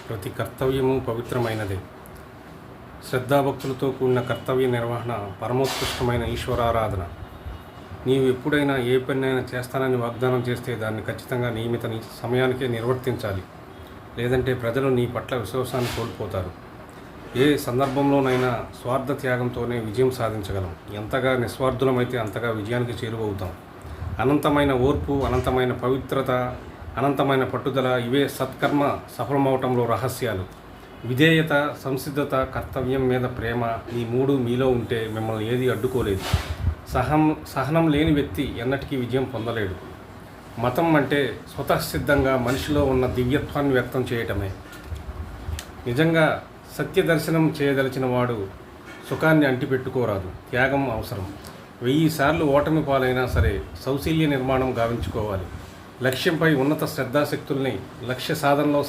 ప్రతి కర్తవ్యము పవిత్రమైనదే. శ్రద్ధాభక్తులతో కూడిన కర్తవ్య నిర్వహణ పరమోత్కృష్టమైన ఈశ్వరారాధన. నీవు ఎప్పుడైనా ఏ పనైనా చేస్తానని వాగ్దానం చేస్తే దాన్ని ఖచ్చితంగా నియమిత సమయానికే నిర్వర్తించాలి. లేదంటే ప్రజలు నీ పట్ల విశ్వాసాన్ని కోల్పోతారు. ఏ సందర్భంలోనైనా స్వార్థ త్యాగంతోనే విజయం సాధించగలం. ఎంతగా నిస్వార్థులమైతే అంతగా విజయానికి చేరువవుతాం. అనంతమైన ఓర్పు, అనంతమైన పవిత్రత, అనంతమైన పట్టుదల, ఇవే సత్కర్మ సఫలమవటంలో రహస్యాలు. విధేయత, సంసిద్ధత, కర్తవ్యం మీద ప్రేమ, ఈ మూడు మీలో ఉంటే మిమ్మల్ని ఏది అడ్డుకోలేదు. సహనం లేని వ్యక్తి ఎన్నటికీ విజయం పొందలేడు. మతం అంటే స్వతఃసిద్ధంగా మనిషిలో ఉన్న దివ్యత్వాన్ని వ్యక్తం చేయటమే. నిజంగా సత్య దర్శనం చేయదలిచిన వాడు సుఖాన్ని అంటిపెట్టుకోరాదు. త్యాగం అవసరం. 1000 సార్లు ఓటమి పాలైనా సరే సౌశీల్య నిర్మాణం గావించుకోవాలి. లక్ష్యంపై ఉన్నత శ్రద్ధాశక్తుల్ని లక్ష్య సాధనలో